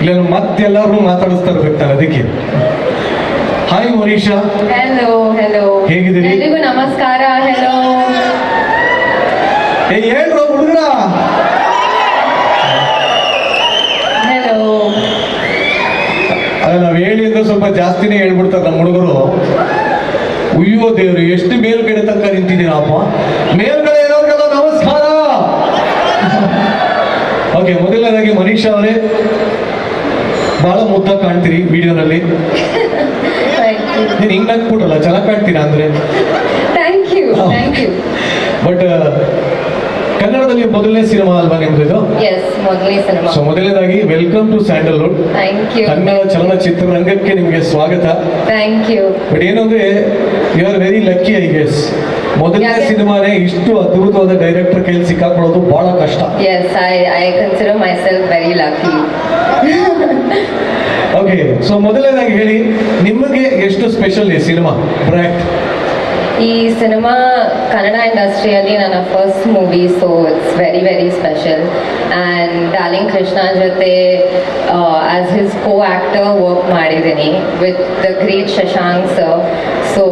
ಇಲ್ಲ ಮತ್ತೆಲ್ಲರೂ ಮಾತಾಡಿಸ್ತಾ ಇರ್ಬೇಕು ನಾನು ಅದಕ್ಕೆ. ಹಾಯ್ ಮನೀಷಾ. Hello hello. ಹೇಗಿದ್ದೀರಿ? ಎಲ್ರಿಗೂ ನಮಸ್ಕಾರ. ಹೆಲೋ. ಹೇಳ್ರೋ ಹುಡುಗರ. ಹೆಲೋ. ಅಲ್ಲ ನಾವ್ ಹೇಳಿ ಅಂದ್ರೆ ಸ್ವಲ್ಪ ಜಾಸ್ತಿನೇ ಹೇಳ್ಬಿಡ್ತಾರೆ ನಮ್ಮ ಹುಡುಗರು. ಅಯ್ಯೋ ದೇವ್ರು, ಎಷ್ಟು ಮೇಲ್ಗಡೆ ತನಕ ನಿಂತಿದ್ದೀನಪ್ಪ. ಮೇಲ್ಗಡೆ ಇರೋರ್ಗೆಲ್ಲ ನಮಸ್ಕಾರ. ಓಕೆ, ಮೊದಲನೇದಾಗಿ ಮನೀಷಾ ಅವರೇ, ಬಹಳ ಮುದ್ದಾಗಿ ಕಾಣ್ತೀರಿ ವಿಡಿಯೋನಲ್ಲಿ. ನೀನು ಹಿಂಗ್ ನಗ್ಬಿಟ್ಟಲ್ಲ, ಚೆನ್ನಾಗಿ ಕಾಣ್ತೀರಾ ಅಂದ್ರೆ. Thank you thank you. But ಕನ್ನಡದಲ್ಲಿ ಮೊದಲನೇ ಸಿನಿಮಾ ಅಲ್ವಾ ನಿಮ್ದು ಇದು? ಎಸ್, ಮೊದಲನೇ ಸಿನಿಮಾ. ಸೊ ಮೊದಲನೇದಾಗಿ welcome to Sandalwood. Thank you. Kannada ಚಲನಚಿತ್ರರಂಗಕ್ಕೆ ನಿಮಗೆ ಸ್ವಾಗತ. Thank you. ಬಟ್ ಏನಂದ್ರೆ you are very lucky I guess. ಮೊದಲನೇ ಸಿನಿಮಾನೇ ಇಷ್ಟು ಅದ್ಭುತವಾದ ಡೈರೆಕ್ಟರ್ ಕೈಲಿ ಸಿಕ್ಕಾಕೊಳ್ಳೋದು ಬಹಳ ಕಷ್ಟ. Yes, I consider myself very lucky. Okay, so ಮೊದಲನೇದಾಗಿ ಹೇಳಿ, ನಿಮಗೆ ಎಷ್ಟು ಸ್ಪೆಷಲ್ ಈ ಸಿನಿಮಾ ಬ್ರ್ಯಾಕ್? ಈ ಸಿನಿಮಾ ಕನ್ನಡ ಇಂಡಸ್ಟ್ರಿಯಲ್ಲಿ ನನ್ನ first movie, so it's very very special. And Darling Krishna ಜೊತೆ as his co actor work ಮಾಡಿದ್ದೀನಿ with the great Shashank sir. So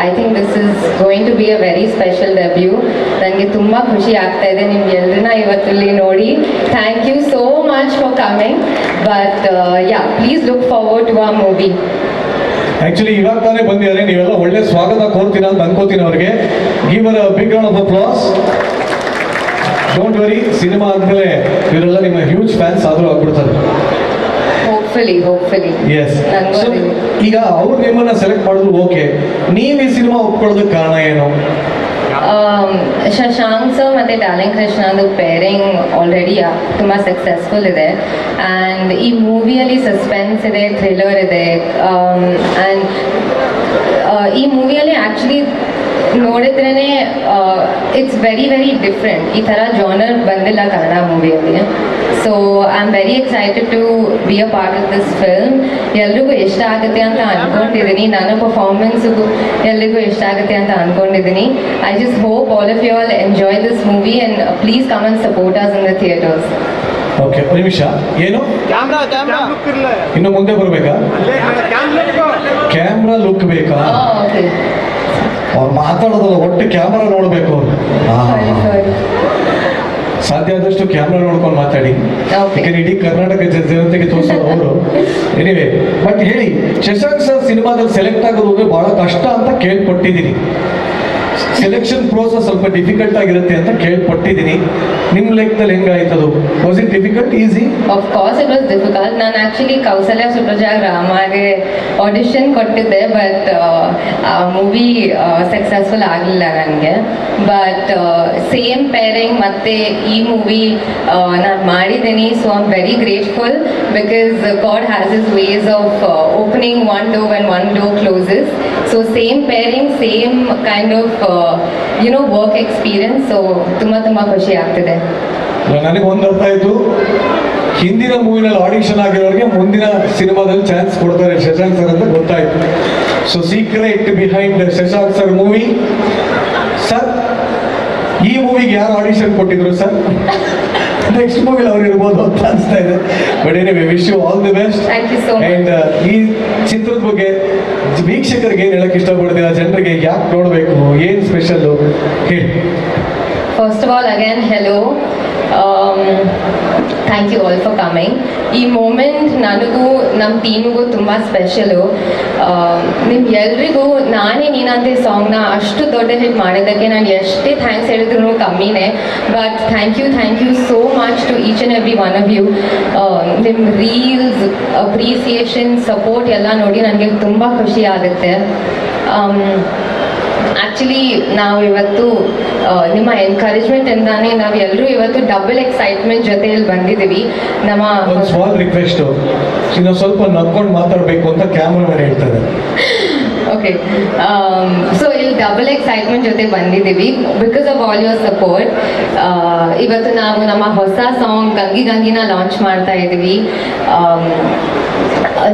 I think this is going to be a very special debut. ನನಗೆ ತುಂಬ ಖುಷಿ ಆಗ್ತಾ ಇದೆ ನಿಮ್ಗೆ ಎಲ್ಲರನ್ನ ಇವತ್ತಿಲ್ಲಿ ನೋಡಿ. Thank you so much for coming. But yeah, please look forward to our movie. Actually ಇವಾಗ ತಾನೇ ಬಂದಿದ್ದಾರೆ, ನೀವೆಲ್ಲ ಒಳ್ಳೆ ಸ್ವಾಗತ ಕೋರ್ತೀರಾ ಅಂತ ಅನ್ಕೋತೀನಿ ಅವ್ರಿಗೆ. Give a big round of applause. Don't worry, cinema ಆದ್ಮೇಲೆ ಇವರೆಲ್ಲ ನಿಮ್ಮ ಹ್ಯೂಜ್ ಫ್ಯಾನ್ಸ್ ಆದ್ರೂ ಆಗ್ಬಿಡ್ತಾರೆ. ಹೋಪ್ಫುಲಿ. ಎಸ್. ಈಗ ಅವ್ರು ನಿಮ್ಮನ್ನ ಸೆಲೆಕ್ಟ್ ಮಾಡಿದ್ರು, ಓಕೆ, ನೀವು ಈ ಸಿನಿಮಾ ಒಪ್ಕೊಳ್ಳೋದಕ್ಕೆ ಕಾರಣ ಏನು? ಶಶಾಂಕ್ ಸರ್ ಮತ್ತು ಡಾರ್ಲಿಂಗ್ ಕೃಷ್ಣದು ಪೇರಿಂಗ್ ಆಲ್ರೆಡಿ ತುಂಬ ಸಕ್ಸಸ್ಫುಲ್ ಇದೆ. ಆ್ಯಂಡ್ ಈ ಮೂವಿಯಲ್ಲಿ ಸಸ್ಪೆನ್ಸ್ ಇದೆ, ಥ್ರಿಲ್ಲರ್ ಇದೆ. ಆ್ಯಂಡ್ ಈ ಮೂವಿಯಲ್ಲಿ ಆ್ಯಕ್ಚುಲಿ ನೋಡಿದ್ರೇ ಇಟ್ಸ್ ವೆರಿ ವೆರಿ ಡಿಫ್ರೆಂಟ್. ಈ ಥರ ಜಾನರ್ ಬಂದಿಲ್ಲ ಕನ್ನಡ ಮೂವಿಯಲ್ಲಿ. So I am very excited to be a part of this film. ಎಲ್ರಿಗೂ ಇಷ್ಟ ಆಗುತ್ತೆ ಅಂತ ಅಂದ್ಕೊಂಡಿದ್ದೀನಿ. ನನ್ನ ಪರ್ಫಾರ್ಮೆನ್ಸಿಗೂ ಎಲ್ರಿಗೂ ಇಷ್ಟ ಆಗುತ್ತೆ ಅಂತ ಅಂದ್ಕೊಂಡಿದ್ದೀನಿ. I just hope all of you all enjoy this movie and please come and support us in the theatres. Okay, ಒಂದು ನಿಮಿಷ. ಏನು ಇನ್ನು ಮುಂದೆ ಬರಬೇಕಾ? ಕ್ಯಾಮ್ರಾ ಲುಕ್ ಬೇಕಾ? ಓಕೆ. ಅವ್ರು ಮಾತಾಡೋದಲ್ಲ, ಒಟ್ಟು ಕ್ಯಾಮ್ರಾ ನೋಡಬೇಕು ಅವ್ರು. ಸಾಧ್ಯ ಆದಷ್ಟು ಕ್ಯಾಮ್ರಾ ನೋಡ್ಕೊಂಡು ಮಾತಾಡಿ. ಯಾಕಂದ್ರೆ ಇಡೀ ಕರ್ನಾಟಕ ಜನತೆಗೆ ತೋರಿಸೋದು ಅವರು. ಎನಿವೆ, ಬಟ್ ಹೇಳಿ, ಶಶಾಂಕ್ ಸರ್ ಸಿನಿಮಾದಲ್ಲಿ ಸೆಲೆಕ್ಟ್ ಆಗೋದು ಅಂದ್ರೆ ಬಹಳ ಕಷ್ಟ ಅಂತ ಕೇಳ್ಪಟ್ಟಿದ್ದೀನಿ. ಸೆಲೆಕ್ಷನ್ ಪ್ರೋಸೆಸ್ ಸ್ವಲ್ಪ ಡಿಫಿಕಲ್ಟ್ ಆಗಿರುತ್ತೆ ಅಂತ ಕೇಳ್ಪಟ್ಟಿದ್ದೀನಿ. ನಿಮ್ಮ ಲೆಕ್ಕದಲ್ಲಿ ಹೆಂಗಾಯ್ತದು? Was it difficult, easy? Of course it was difficult. ನಾನು ಆ್ಯಕ್ಚುಲಿ ಕೌಸಲ್ಯ ಸುಪ್ರಜಾಗ್ ರಾಮಾಗೆ ಆಡಿಷನ್ ಕೊಟ್ಟಿದ್ದೆ, ಬಟ್ ಆ ಮೂವಿ ಸಕ್ಸಸ್ಫುಲ್ ಆಗಲಿಲ್ಲ ನನಗೆ. ಬಟ್ ಸೇಮ್ ಪೇರಿಂಗ್ ಮತ್ತು ಈ ಮೂವಿ ನಾನು ಮಾಡಿದ್ದೀನಿ. So I am very grateful because God has his ways of opening one door when one door closes. So same pairing, same kind of work experience. So ತುಂಬ ಖುಷಿ ಆಗ್ತಿದೆ. ನನಗೆ ಒಂದು ಅರ್ಥ ಆಯ್ತು, ಹಿಂದಿನ ಮೂವಿನಲ್ಲಿ ಆಡಿಷನ್ ಆಗಿರೋರಿಗೆ ಮುಂದಿನ ಸಿನಿಮಾದಲ್ಲಿ ಚಾನ್ಸ್ ಕೊಡ್ತಾರೆ ಶಶಾಂಕ್ ಸರ್ ಅಂತ ಗೊತ್ತಾಯ್ತು. So secret behind Shashank sir movie. Sir, ಈ ಮೂವಿಗೆ ಯಾರು ಆಡಿಷನ್ ಕೊಟ್ಟಿದ್ರು ಸರ್? ನೆಕ್ಸ್ಟ್ ಮೂವಿಲಿ ಅವ್ರು ಇರ್ಬೋದು ಅಂತ ಅನಿಸ್ತಾ ಇದೆ. But anyway, wish you all the best. Thank you so much. And ಈ ಚಿತ್ರದ ಬಗ್ಗೆ ವೀಕ್ಷಕರಿಗೆ ಏನು ಹೇಳಕ್ ಇಷ್ಟಪಡ್ತೀರಾ? ಜನರಿಗೆ ಯಾಕೆ ನೋಡಬೇಕು, ಏನು ಸ್ಪೆಷಲ್ಲು ಹೇಳಿ. First of all, again, hello. Thank you all for coming. ಈ ಮೂಮೆಂಟ್ ನನಗೂ ನಮ್ಮ ಟೀಮ್ಗೂ ತುಂಬ ಸ್ಪೆಷಲು. ನಿಮ್ಗೆಲ್ರಿಗೂ ನಾನೇ ನೀನಂತೆ ಸಾಂಗ್ನ ಅಷ್ಟು ದೊಡ್ಡ ಹಿಟ್ ಮಾಡಿದ್ದಕ್ಕೆ ನಾನು ಎಷ್ಟೇ ಥ್ಯಾಂಕ್ಸ್ ಹೇಳಿದ್ರು ಕಮ್ಮಿನೇ. But thank you so much to each and every one of you. ನಿಮ್ಮ ರೀಲ್ಸ್, ಅಪ್ರಿಸಿಯೇಷನ್, ಸಪೋರ್ಟ್ ಎಲ್ಲ ನೋಡಿ ನನಗೆ ತುಂಬ ಖುಷಿ ಆಗುತ್ತೆ. ಆ್ಯಕ್ಚುಲಿ ನಾವು ಇವತ್ತು ನಿಮ್ಮ ಎನ್ಕರೇಜ್ಮೆಂಟ್ ಇಂದಾನೆ ನಾವು ಎಲ್ಲರೂ ಇವತ್ತು ಡಬಲ್ ಎಕ್ಸೈಟ್ಮೆಂಟ್ ಜೊತೆಯಲ್ಲಿ ಬಂದಿದ್ದೀವಿ. ನಮ್ಮ ಒಂದು ಸ್ಮಾಲ್ ರಿಕ್ವೆಸ್ಟ್, ಇನ್ನು ಸ್ವಲ್ಪ ನಕ್ಕೊಂಡು ಮಾತಾಡಬೇಕು ಅಂತ ಕ್ಯಾಮ್ರಾಮನ್ ಹೇಳ್ತಾರೆ. ಓಕೆ ಸೊ ಇಲ್ಲಿ ಡಬಲ್ ಎಕ್ಸೈಟ್ಮೆಂಟ್ ಜೊತೆ ಬಂದಿದ್ದೀವಿ because of all your support. ಇವತ್ತು ನಾವು ನಮ್ಮ ಹೊಸ ಸಾಂಗ್ ಗಂಗಿ ಗಂಗಿನ ಲಾಂಚ್ ಮಾಡ್ತಾ ಇದ್ದೀವಿ.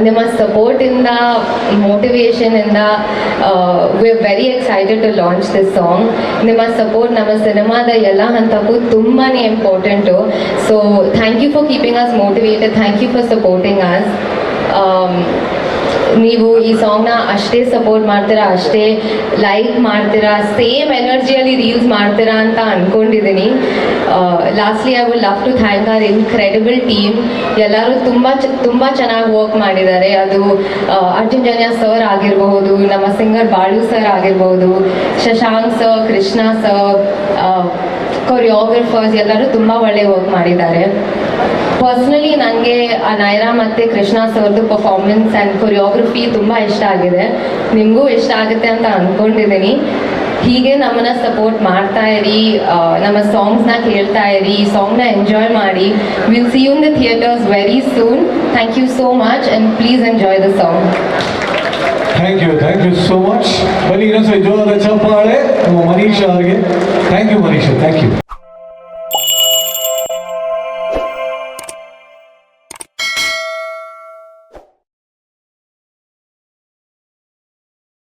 ನಿಮ್ಮ ಸಪೋರ್ಟಿಂದ, ಮೋಟಿವೇಶನಿಂದ we are very excited to launch this song. ನಿಮ್ಮ ಸಪೋರ್ಟ್ ನಮ್ಮ ಸಿನಿಮಾದ ಎಲ್ಲ ಹಂತಕ್ಕೂ ತುಂಬಾ important. So thank you for keeping us motivated, thank you for supporting us. ನೀವು ಈ ಸಾಂಗ್ನ ಅಷ್ಟೇ ಸಪೋರ್ಟ್ ಮಾಡ್ತೀರಾ, ಅಷ್ಟೇ ಲೈಕ್ ಮಾಡ್ತೀರಾ, ಸೇಮ್ ಎನರ್ಜಿಯಲ್ಲಿ ರೀಲ್ಸ್ ಮಾಡ್ತೀರಾ ಅಂತ ಅಂದ್ಕೊಂಡಿದ್ದೀನಿ. Lastly I would love to thank our incredible team. ಎಲ್ಲರೂ ತುಂಬ ಚೆನ್ನಾಗಿ ವರ್ಕ್ ಮಾಡಿದ್ದಾರೆ. ಅದು ಅರ್ಜುನ್ ಜನ್ಯ ಸರ್ ಆಗಿರಬಹುದು, ನಮ್ಮ ಸಿಂಗರ್ ಬಾಳು ಸರ್ ಆಗಿರ್ಬೋದು, ಶಶಾಂಕ್ ಸರ್, ಕೃಷ್ಣ ಸರ್, ಕೊರಿಯೋಗ್ರಫರ್ಸ್ ಎಲ್ಲರೂ ತುಂಬ ಒಳ್ಳೆ ವರ್ಕ್ ಮಾಡಿದ್ದಾರೆ. ಪರ್ಸ್ನಲಿ ನನಗೆ ನೈರಾ ಮತ್ತು ಕೃಷ್ಣ ಸರ್ದು ಪರ್ಫಾರ್ಮೆನ್ಸ್ ಆ್ಯಂಡ್ ಕೊರಿಯೋಗ್ರಫಿ ತುಂಬ ಇಷ್ಟ ಆಗಿದೆ. ನಿಮಗೂ ಇಷ್ಟ ಆಗುತ್ತೆ ಅಂತ ಅಂದ್ಕೊಂಡಿದ್ದೀನಿ. ಹೀಗೆ ನಮ್ಮನ್ನು ಸಪೋರ್ಟ್ ಮಾಡ್ತಾ ಇರಿ, ನಮ್ಮ ಸಾಂಗ್ಸ್ನ ಕೇಳ್ತಾ ಇರಿ, ಈ ಸಾಂಗ್ನ ಎಂಜಾಯ್ ಮಾಡಿ. Will see you in the theatres very soon. Thank you so much and please enjoy the song. Thank you so much. ಬನ್ನಿ ಇನ್ನೊಂದ್ಸರಿ ಜೋರಾದ ಚಪ್ಪಾಳೆ ನಮ್ಮ ಮನೀಷಾ ಅವರಿಗೆ. Thank you Manisha, thank you.